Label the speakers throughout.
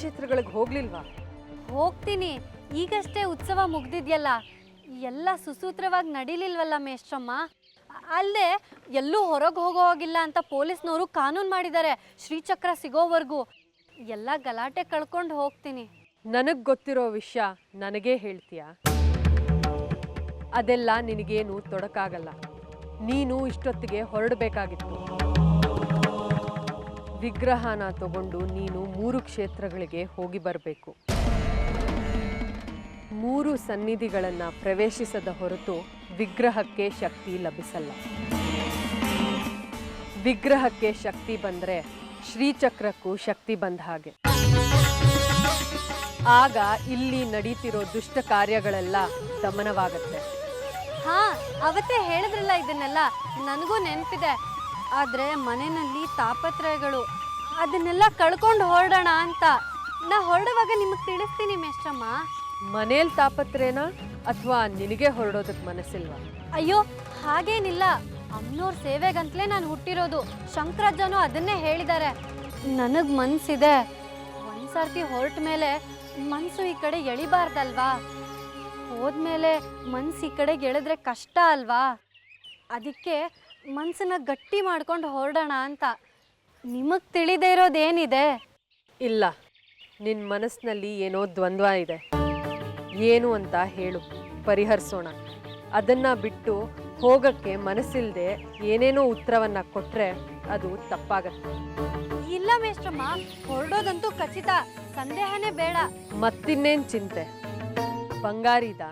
Speaker 1: ಪುಣ್ಯಕ್ಷೇತ್ರಗಳಿಗೆ ಹೋಗ್ಲಿಲ್ವಾ?
Speaker 2: ಹೋಗ್ತೀನಿ. ಈಗಷ್ಟೇ ಉತ್ಸವ ಮುಗ್ದಿದ್ಯಲ್ಲ, ಎಲ್ಲ ಸುಸೂತ್ರವಾಗಿ ನಡೀಲಿಲ್ವಲ್ಲ ಮೇಷ್ಟ್ರಮ್ಮ. ಅಲ್ಲದೆ ಎಲ್ಲೂ ಹೊರಗೆ ಹೋಗೋ ಹೋಗಿಲ್ಲ ಅಂತ ಪೊಲೀಸ್ನವರು ಕಾನೂನು ಮಾಡಿದ್ದಾರೆ ಶ್ರೀಚಕ್ರ ಸಿಗೋವರೆಗೂ. ಎಲ್ಲ ಗಲಾಟೆ ಕಳ್ಕೊಂಡು ಹೋಗ್ತೀನಿ.
Speaker 1: ನನಗೆ ಗೊತ್ತಿರೋ ವಿಷಯ ನನಗೇ ಹೇಳ್ತೀಯ? ಅದೆಲ್ಲ ನಿನಗೇನು ತೊಡಕಾಗಲ್ಲ. ನೀನು ಇಷ್ಟೊತ್ತಿಗೆ ಹೊರಡಬೇಕಾಗಿತ್ತು. ವಿಗ್ರಹನ ತಗೊಂಡು ನೀನು 3 ಕ್ಷೇತ್ರಗಳಿಗೆ ಹೋಗಿ ಬರಬೇಕು. 3 ಸನ್ನಿಧಿಗಳನ್ನು ಪ್ರವೇಶಿಸದ ಹೊರತು ವಿಗ್ರಹಕ್ಕೆ ಶಕ್ತಿ ಲಭಿಸಲ್ಲ. ವಿಗ್ರಹಕ್ಕೆ ಶಕ್ತಿ ಬಂದರೆ ಶ್ರೀಚಕ್ರಕ್ಕೂ ಶಕ್ತಿ ಬಂದ ಹಾಗೆ. ಆಗ ಇಲ್ಲಿ ನಡೀತಿರೋ ದುಷ್ಟ ಕಾರ್ಯಗಳೆಲ್ಲ ದಮನವಾಗತ್ತೆ.
Speaker 2: ಹಾ, ಅವತ್ತೇ ಹೇಳಿದ್ರಲ್ಲ ಇದನ್ನೆಲ್ಲ, ನನಗೂ ನೆನಪಿದೆ. ಆದರೆ ಮನೆಯಲ್ಲಿ ತಾಪತ್ರಯಗಳು, ಅದನ್ನೆಲ್ಲ ಕಳ್ಕೊಂಡು ಹೊರಡೋಣ ಅಂತ. ನಾ ಹೊರಡುವಾಗ ನಿಮಗೆ ತಿಳಿಸ್ತೀನಿ ಮೇಷ್ಟ್ರಮ್ಮ.
Speaker 1: ಮನೇಲಿ ತಾಪತ್ರೇನಾ ಅಥವಾ ನಿನಗೆ ಹೊರಡೋದಕ್ಕೆ ಮನಸ್ಸಿಲ್ವಾ?
Speaker 2: ಅಯ್ಯೋ, ಹಾಗೇನಿಲ್ಲ. ಅಮ್ಮನವ್ರ ಸೇವೆಗಂತಲೇ ನಾನು ಹುಟ್ಟಿರೋದು. ಶಂಕರಾಜನೂ ಅದನ್ನೇ ಹೇಳಿದ್ದಾರೆ. ನನಗೆ ಮನಸ್ಸಿದೆ. ಒಂದ್ಸರ್ತಿ ಹೊರಟ ಮೇಲೆ ಮನಸ್ಸು ಈ ಕಡೆ ಎಳಿಬಾರ್ದಲ್ವಾ? ಹೋದ್ಮೇಲೆ ಮನಸ್ಸು ಈ ಕಡೆಗೆ ಎಳೆದ್ರೆ ಕಷ್ಟ ಅಲ್ವಾ? ಅದಕ್ಕೆ ಮನಸ್ಸನ್ನ ಗಟ್ಟಿ ಮಾಡ್ಕೊಂಡು ಹೊರಡೋಣ ಅಂತ. ನಿಮಗೆ ತಿಳಿದೇ ಇರೋದೇನಿದೆ?
Speaker 1: ಇಲ್ಲ, ನಿನ್ನ ಮನಸ್ಸಿನಲ್ಲಿ ಏನೋ ದ್ವಂದ್ವ ಇದೆ. ಏನು ಅಂತ ಹೇಳು, ಪರಿಹರಿಸೋಣ. ಅದನ್ನು ಬಿಟ್ಟು ಹೋಗಕ್ಕೆ ಮನಸ್ಸಿಲ್ಲದೆ ಏನೇನೋ ಉತ್ತರವನ್ನು ಕೊಟ್ಟರೆ ಅದು ತಪ್ಪಾಗತ್ತೆ.
Speaker 2: ಇಲ್ಲ ಮೇಷ್ಟ್ರಮ್ಮ, ಹೊರಡೋದಂತೂ ಖಚಿತ, ಸಂದೇಹನೇ ಬೇಡ.
Speaker 1: ಮತ್ತಿನ್ನೇನು ಚಿಂತೆ? ಬಂಗಾರಿದ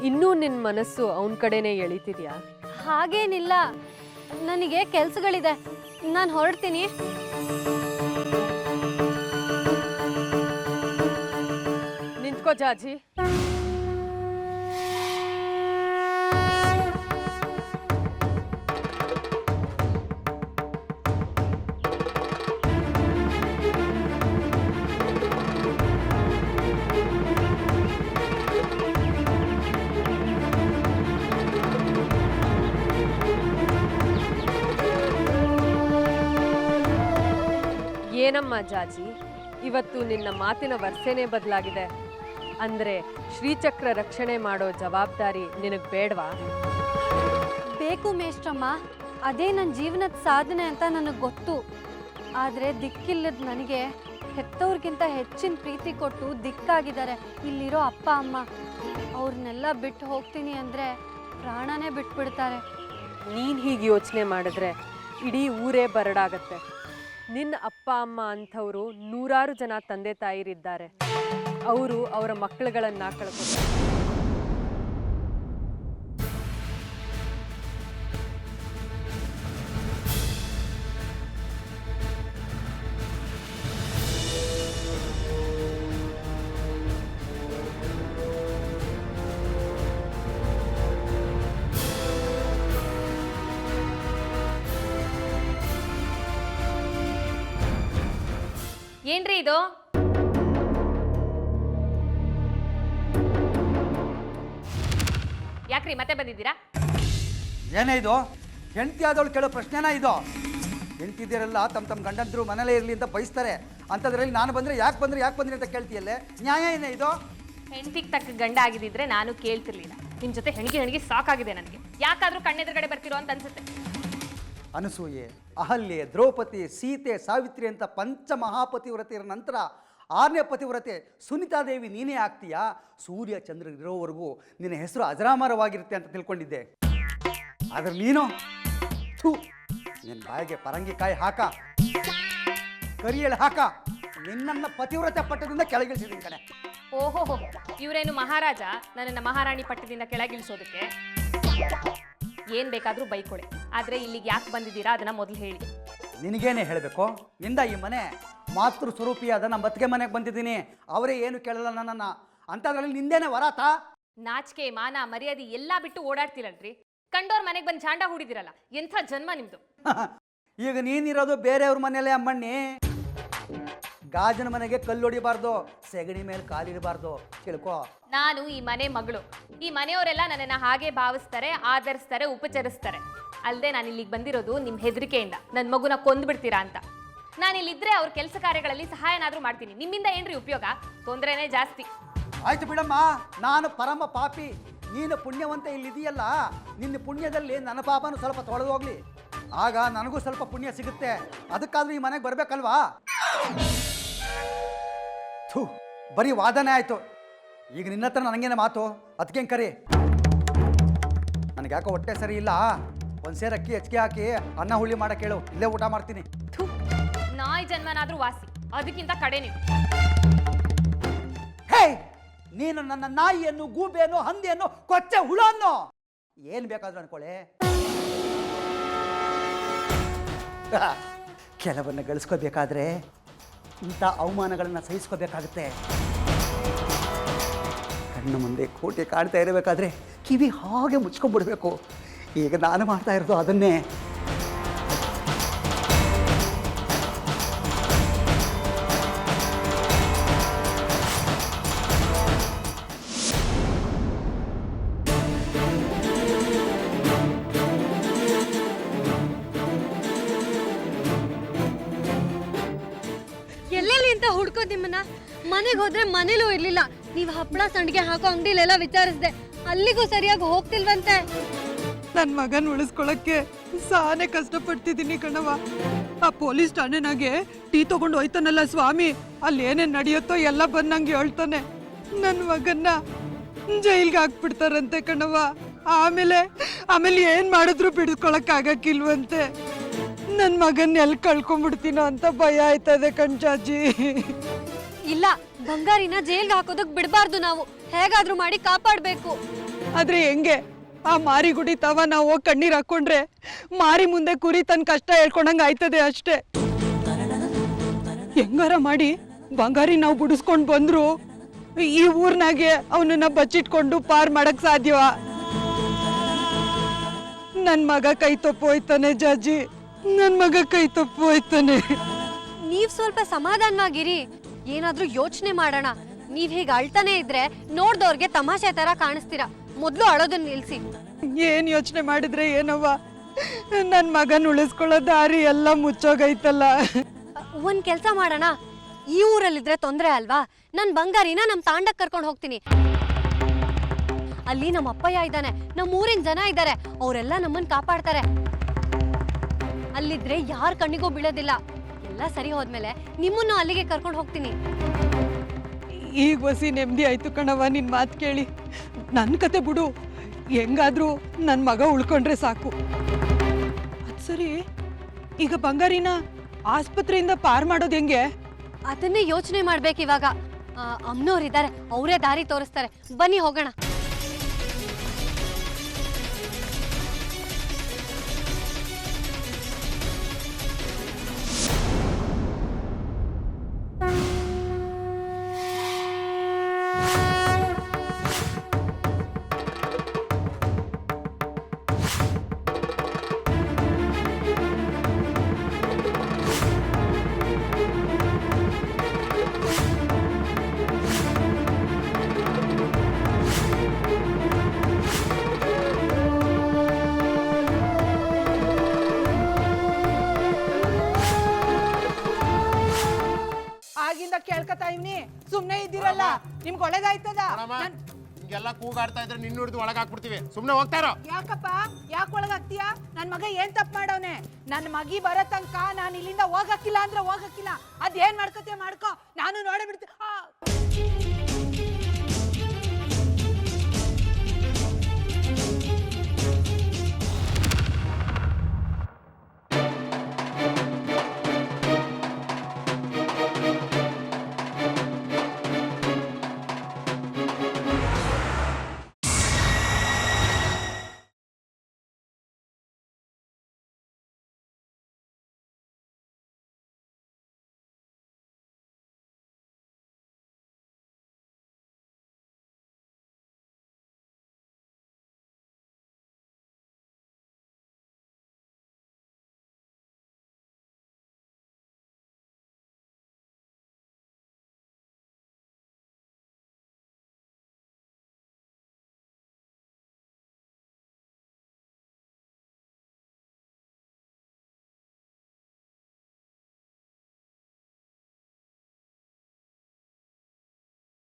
Speaker 1: ಇನ್ನೂ ನಿನ್ನ ಮನಸ್ಸು ಅವನ ಕಡೆನೇ ಎಳಿತಿದ್ಯಾ?
Speaker 2: ಹಾಗೇನಿಲ್ಲ, ನನಗೆ ಕೆಲಸಗಳಿದೆ. ನಾನು ಹೊರಡ್ತೀನಿ.
Speaker 1: ನಿಂತ್ಕೋ ಜಾಜಿ. ಏನಮ್ಮ ಜಾಜಿ, ಇವತ್ತು ನಿನ್ನ ಮಾತಿನ ವರ್ಷನೇ ಬದಲಾಗಿದೆ. ಅಂದರೆ ಶ್ರೀಚಕ್ರ ರಕ್ಷಣೆ ಮಾಡೋ ಜವಾಬ್ದಾರಿ ನಿನಗೆ ಬೇಡವಾ?
Speaker 2: ಬೇಕು ಮೇಷ್ಟ್ರಮ್ಮ, ಅದೇ ನನ್ನ ಜೀವನದ ಸಾಧನೆ ಅಂತ ನನಗೆ ಗೊತ್ತು. ಆದರೆ ದಿಕ್ಕಿಲ್ಲದ ನನಗೆ ಹೆತ್ತವ್ರಿಗಿಂತ ಹೆಚ್ಚಿನ ಪ್ರೀತಿ ಕೊಟ್ಟು ದಿಕ್ಕಾಗಿದ್ದಾರೆ ಇಲ್ಲಿರೋ ಅಪ್ಪ ಅಮ್ಮ. ಅವ್ರನ್ನೆಲ್ಲ ಬಿಟ್ಟು ಹೋಗ್ತೀನಿ ಅಂದರೆ ಪ್ರಾಣನೇ ಬಿಟ್ಬಿಡ್ತಾರೆ.
Speaker 1: ನೀನು ಹೀಗೆ ಯೋಚನೆ ಮಾಡಿದ್ರೆ ಇಡೀ ಊರೇ ಬರಡಾಗತ್ತೆ. ನಿನ್ನ ಅಪ್ಪ ಅಮ್ಮ ಅಂಥವರು 100 ಜನ ತಂದೆ ತಾಯಿರಿದ್ದಾರೆ. ಅವರು ಅವರ ಮಕ್ಕಳುಗಳನ್ನು ಕಳ್ಕೊತಾರೆ.
Speaker 3: ಏನ್ರಿ ಇದು? ಯಾಕ್ರಿ ಮತ್ತೆ ಬಂದಿದ್ದೀರಾ?
Speaker 4: ಏನೇ ಇದು? ಹೆಂಡತಿ ಆದವಳು ಕೇಳೋ ಪ್ರಶ್ನೆನಾ ಇದು? ಹೆಂಡತಿದಿರೆಲ್ಲ ತಮ್ಮ ಗಂಡಂದ್ರು ಮನೇಲೇ ಇರಲಿ ಅಂತ ಬಯಸ್ತಾರೆ. ಅಂಥದ್ರಲ್ಲಿ ನಾನು ಬಂದರೆ ಯಾಕೆ ಬಂದ್ರಿ ಅಂತ ಕೇಳ್ತೀಯಲ್ಲೇ, ನ್ಯಾಯ ಏನೇ ಇದು?
Speaker 3: ಹೆಂಡತಿಗೆ ತಕ್ಕ ಗಂಡ ಆಗಿದ್ದಿದ್ರೆ ನಾನು ಕೇಳ್ತಿರ್ಲಿಲ್ಲ. ನಿಮ್ ಜೊತೆ ಹೆಣಿಗೆ ಸಾಕಾಗಿದೆ ನನಗೆ. ಯಾಕಾದ್ರೂ ಕಣ್ಣೆದುರುಗಡೆ ಬರ್ತಿರೋ ಅಂತ ಅನ್ಸುತ್ತೆ.
Speaker 4: ಅನಸೂಯೆ, ಅಹಲ್ಯೆ, ದ್ರೌಪದಿ, ಸೀತೆ, ಸಾವಿತ್ರಿ ಅಂತ ಪಂಚಮಹಾಪತಿವ್ರತೆಯರ ನಂತರ 6ನೇ ಪತಿವ್ರತೆ ಸುನಿತಾದೇವಿ ನೀನೇ ಆಗ್ತೀಯಾ? ಸೂರ್ಯ ಚಂದ್ರ ಇರೋವರೆಗೂ ನಿನ್ನ ಹೆಸರು ಅಜರಾಮರವಾಗಿರುತ್ತೆ ಅಂತ ತಿಳ್ಕೊಂಡಿದ್ದೆ. ಆದ್ರೆ ನೀನು ನಿನ್ನ ಬಾಯಿಗೆ ಪರಂಗಿಕಾಯಿ ಹಾಕ, ಕರಿಯಳು ಹಾಕ, ನಿನ್ನನ್ನ ಪತಿವ್ರತೆ ಪಟ್ಟದಿಂದ ಕೆಳಗಿಳಿಸಿದ್ದೀನಿ ಕಣೆ.
Speaker 3: ಓಹೋ, ಇವರೇನು ಮಹಾರಾಜ ನನ್ನನ್ನು ಮಹಾರಾಣಿ ಪಟ್ಟದಿಂದ ಕೆಳಗಿಳಿಸೋದಕ್ಕೆ? ಏನ್ ಬೇಕಾದ್ರೂ ಬೈಕೊಳೆ, ಆದ್ರೆ ಇಲ್ಲಿಗೆ ಯಾಕೆ ಬಂದಿದ್ದೀರಾ ಅದನ್ನ ಮೊದಲು ಹೇಳಿ.
Speaker 4: ನಿನಗೇನೆ ಹೇಳಬೇಕು? ಇಂದ ಈ ಮನೆ ಮಾತೃ ಸ್ವರೂಪಿಯಾದ ನಮ್ಮ ಅತ್ತಿಗೆ ಮನೆಗೆ ಬಂದಿದ್ದೀನಿ. ಅವರೇ ಏನು ಕೇಳಲ್ಲ ನನ್ನನ್ನು. ಅಂಥದ್ರಲ್ಲಿ ನಿಂದೇನೆ ವರಾತ?
Speaker 3: ನಾಚಿಕೆ ಮಾನ ಮರ್ಯಾದೆ ಎಲ್ಲ ಬಿಟ್ಟು ಓಡಾಡ್ತಿರಲ್ರಿ. ಕಂಡೋರ್ ಮನೆಗೆ ಬಂದು ಚಾಂಡ ಹೂಡಿದಿರಲ್ಲ, ಎಂಥ ಜನ್ಮ ನಿಮ್ದು.
Speaker 4: ಈಗ ನೀನಿರೋದು ಬೇರೆಯವ್ರ ಮನೆಯಲ್ಲೇ ಅಮ್ಮಣ್ಣಿ. ಗಾಜನ ಮನೆಗೆ ಕಲ್ಲು ಹೊಡಿಬಾರ್ದು, ಸೆಗಣಿ ಮೇಲೆ ಕಾಲಿಡಬಾರ್ದು, ತಿಳ್ಕೊ.
Speaker 3: ನಾನು ಈ ಮನೆ ಮಗಳು. ಈ ಮನೆಯವರೆಲ್ಲ ನನ್ನನ್ನು ಹಾಗೆ ಭಾವಿಸ್ತಾರೆ, ಆಧರಿಸ್ತಾರೆ, ಉಪಚರಿಸ್ತಾರೆ. ಅಲ್ಲದೆ ನಾನು ಇಲ್ಲಿಗೆ ಬಂದಿರೋದು ನಿಮ್ಮ ಹೆದರಿಕೆಯಿಂದ, ನನ್ನ ಮಗುನ ಕೊಂದ್ಬಿಡ್ತೀರಾ ಅಂತ. ನಾನು ಇಲ್ಲಿದ್ರೆ ಅವ್ರ ಕೆಲಸ ಕಾರ್ಯಗಳಲ್ಲಿ ಸಹಾಯನಾದ್ರೂ ಮಾಡ್ತೀನಿ. ನಿಮ್ಮಿಂದ ಏನ್ರಿ ಉಪಯೋಗ? ತೊಂದರೆನೇ ಜಾಸ್ತಿ.
Speaker 4: ಆಯ್ತು ಬಿಡಮ್ಮ, ನಾನು ಪರಮ ಪಾಪಿ, ನೀನು ಪುಣ್ಯವಂತ ಇಲ್ಲಿದೆಯಲ್ಲ, ನಿನ್ನ ಪುಣ್ಯದಲ್ಲಿ ನನ್ನ ಪಾಪನೂ ಸ್ವಲ್ಪ ತೊಳೆದು ಹೋಗ್ಲಿ, ಆಗ ನನಗೂ ಸ್ವಲ್ಪ ಪುಣ್ಯ ಸಿಗುತ್ತೆ. ಅದಕ್ಕಾದ್ರೂ ಈ ಮನೆಗೆ ಬರ್ಬೇಕಲ್ವಾ? ಥೂ, ಬರೀ ವಾದನೆ ಆಯ್ತು. ಈಗ ನಿನ್ನ ಹತ್ರ ನನಗೇನೆ ಮಾತು, ಅದಕ್ಕೆ ಕರಿ. ನನಗೆ ಯಾಕೋ ಹೊಟ್ಟೆ ಸರಿ ಇಲ್ಲ, ಒಂದು ಸೇರು ಅಕ್ಕಿ ಹೆಚ್ಚಿಗೆ ಹಾಕಿ ಅನ್ನ ಹುಳಿ ಮಾಡಕ್ಕೆ ಹೇಳು, ಇಲ್ಲೇ ಊಟ ಮಾಡ್ತೀನಿ.
Speaker 3: ಥು, ನಾಯಿ ಜನ್ಮನಾದ್ರೂ ವಾಸಿ, ಅದಕ್ಕಿಂತ ಕಡೆ ನೀವು.
Speaker 4: ಹೇ, ನೀನು ನನ್ನ ನಾಯಿಯನ್ನು, ಗೂಬೆಯನ್ನು, ಹಂದಿಯನ್ನು, ಕೊಚ್ಚೆ ಹುಳನ್ನು ಏನು ಬೇಕಾದ್ರೂ ಅನ್ಕೊಳ್ಳಿ. ಕೆಲವನ್ನ ಗಳಿಸ್ಕೋಬೇಕಾದ್ರೆ ಇಂಥ ಅವಮಾನಗಳನ್ನು ಸಹಿಸ್ಕೋಬೇಕಾಗುತ್ತೆ. ಕಣ್ಣು ಮುಂದೆ ಕೋಟೆ ಕಾಣ್ತಾ ಇರಬೇಕಾದ್ರೆ ಕಿವಿ ಹಾಗೆ ಮುಚ್ಕೊಂಡ್ಬಿಡ್ಬೇಕು. ಈಗ ನಾನು ಮಾಡ್ತಾ ಇರೋದು ಅದನ್ನೇ.
Speaker 2: ಎಲ್ಲೆಲ್ಲಿ ಅಂತ ಹುಡ್ಕೋದ್ ನಿಮ್ಮನ್ನ. ಮನೆಗೆ ಹೋದ್ರೆ ಮನೇಲೂ ಇರ್ಲಿಲ್ಲ. ನೀವ್ ಹಪ್ಪಳ ಸಂಡಿಗೆ ಹಾಕೋ ಅಂಗಡಿಲೆಲ್ಲ ವಿಚಾರಿಸ್ದೆ, ಅಲ್ಲಿಗೂ ಸರಿಯಾಗಿ ಹೋಗ್ತಿಲ್ವಂತೆ.
Speaker 5: ನನ್ನ ಮಗನ್ ಉಳಿಸ್ಕೊಳಕ್ಕೆ ಸಾನೆ ಕಷ್ಟಪಡ್ತಿದ್ದೀನಿ ಕಣವ. ಆ ಪೊಲೀಸ್ ಠಾಣೆನಾಗೆ ಟೀ ತಗೊಂಡು ಹೋಯ್ತಾನಲ್ಲ ಸ್ವಾಮಿ, ಅಲ್ಲಿ ಏನೇನ್ ನಡೆಯುತ್ತೋ ಎಲ್ಲ ಬಂದಂಗೆ ಹೇಳ್ತಾನೆ. ನನ್ನ ಮಗನ್ನ ಜೈಲ್ಗೆ ಹಾಕ್ಬಿಡ್ತಾರಂತೆ ಕಣವ. ಆಮೇಲೆ ಏನ್ ಮಾಡಿದ್ರು ಬಿಡಿಸ್ಕೊಳಕ್ ಆಗಕ್ಕಿಲ್ವಂತೆ. ನನ್ನ ಮಗನ್ ಎಲ್ಲಿ ಕಳ್ಕೊಂಡ್ಬಿಡ್ತೀನೋ ಅಂತ ಭಯ ಆಯ್ತದೆ ಕಣ್ಚಾಜಿ.
Speaker 2: ಇಲ್ಲ, ಬಂಗಾರಿನ ಜೈಲ್ಗೆ ಹಾಕೋದಕ್ ಬಿಡಬಾರ್ದು. ನಾವು ಹೇಗಾದ್ರೂ ಮಾಡಿ ಕಾಪಾಡ್ಬೇಕು.
Speaker 5: ಆದ್ರೆ ಹೆಂಗೆ? ಆ ಮಾರಿಗುಡಿ ತವ ನಾವು ಹೋಗಿ ಕಣ್ಣೀರ್ ಹಾಕೊಂಡ್ರೆ ಮಾರಿ ಮುಂದೆ ಕುರಿ ತನ್ನ ಕಷ್ಟ ಹೇಳ್ಕೊಂಡಂಗ ಆಯ್ತದೆ ಅಷ್ಟೇ. ಹೆಂಗಾರ ಮಾಡಿ ಬಂಗಾರಿ ನಾವು ಬಿಡಿಸ್ಕೊಂಡ್ ಬಂದ್ರು ಈ ಊರ್ನಾಗೆ ಅವನನ್ನ ಬಚ್ಚಿಟ್ಕೊಂಡು ಪಾರ್ ಮಾಡಕ್ ಸಾಧ್ಯವ? ನನ್ ಮಗ ಕೈ ತಪ್ಪು ಹೋಯ್ತಾನೆ ಜಾಜಿ, ನನ್ ಮಗ ಕೈ ತಪ್ಪು ಹೋಯ್ತಾನೆ.
Speaker 2: ನೀವ್ ಸ್ವಲ್ಪ ಸಮಾಧಾನವಾಗಿರಿ, ಏನಾದ್ರೂ ಯೋಚನೆ ಮಾಡೋಣ. ನೀವ್ ಹೀಗೆ ಅಳ್ತಾನೆ ಇದ್ರೆ ನೋಡ್ದವ್ರಿಗೆ ತಮಾಷೆ ತರ ಕಾಣಿಸ್ತೀರಾ. ಮೊದ್ಲು ಅಳೋದನ್ನ ನಿಲ್ಸಿ.
Speaker 5: ಏನ್ ಯೋಚನೆ ಮಾಡಿದ್ರೆ ಏನವ್ವ, ನನ್ ಮಗನ್ ಉಳಿಸ್ಕೊಳ್ಳೋ ದಾರಿ ಎಲ್ಲ ಮುಚ್ಚೋಗೈತಲ್ಲ.
Speaker 2: ಒಂದ್ ಕೆಲ್ಸ ಮಾಡೋಣ, ಈ ಊರಲ್ಲಿದ್ರೆ ತೊಂದ್ರೆ ಅಲ್ವಾ? ನನ್ ಬಂಗಾರಿನ ನಮ್ ತಾಂಡಕ್ ಕರ್ಕೊಂಡು ಹೋಗ್ತೀನಿ. ಅಲ್ಲಿ ನಮ್ಮ ಅಪ್ಪಯ್ಯ ಇದ್ದಾನೆ, ನಮ್ಮ ಊರಿನ ಜನ ಇದ್ದಾರೆ, ಅವರೆಲ್ಲ ನಮ್ಮನ್ ಕಾಪಾಡ್ತಾರೆ. ಅಲ್ಲಿದ್ರೆ ಯಾರ ಕಣ್ಣಿಗೂ ಬೀಳೋದಿಲ್ಲ. ಎಲ್ಲ ಸರಿ ಹೋದ್ಮೇಲೆ ನಿಮ್ಮನ್ನು ಅಲ್ಲಿಗೆ ಕರ್ಕೊಂಡು ಹೋಗ್ತೀನಿ.
Speaker 5: ಈಗ ಹೊಸಿ ನೆಮ್ಮದಿ ಆಯ್ತು ಕಣವ ನಿನ್ ಮಾತು ಕೇಳಿ. ನನ್ನ ಕತೆ ಬಿಡು, ಹೆಂಗಾದ್ರೂ ನನ್ನ ಮಗ ಉಳ್ಕೊಂಡ್ರೆ ಸಾಕು. ಅದ್ ಸರಿ, ಈಗ ಬಂಗಾರಿನ ಆಸ್ಪತ್ರೆಯಿಂದ ಪಾರ್ ಮಾಡೋದು ಹೆಂಗೆ?
Speaker 2: ಅದನ್ನೇ ಯೋಚನೆ ಮಾಡ್ಬೇಕು ಇವಾಗ. ಅಮ್ಮನವ್ರಿದ್ದಾರೆ, ಅವರೇ ದಾರಿ ತೋರಿಸ್ತಾರೆ. ಬನ್ನಿ ಹೋಗೋಣ.
Speaker 5: ಆಗಿಂದ ಕೇಳ್ಕತಾ ಇವ್ನಿ, ಸುಮ್ನೆ ಇದ್ದೀರಲ್ಲ, ನಿಮ್ಗೆ ಒಳ್ಳೇದಾಯ್ತದ?
Speaker 6: ಹಿಂಗೆಲ್ಲ ಕೂಗಾಡ್ತಾ ಇದ್ರೆ ನಿನ್ನ ಹಿಡಿದು ಒಳಗೆ ಹಾಕ್ಬಿಡ್ತೀವಿ, ಸುಮ್ನೆ ಹೋಗ್ತಾರೋ?
Speaker 5: ಯಾಕಪ್ಪ, ಯಾಕೆ ಒಳಗಾಗ್ತೀಯಾ? ನನ್ ಮಗ ಏನ್ ತಪ್ಪು ಮಾಡವನೆ? ನನ್ನ ಮಗಿ ಬರೋ ತನಕ ನಾನು ಇಲ್ಲಿಂದ ಹೋಗಕ್ಕಿಲ್ಲ ಅಂದ್ರೆ ಹೋಗಕ್ಕಿಲ್ಲ. ಅದೇನ್ ಮಾಡ್ಕೋತೀಯ ಮಾಡ್ಕೋ, ನಾನು ನೋಡೇ ಬಿಡ್ತೀನಿ.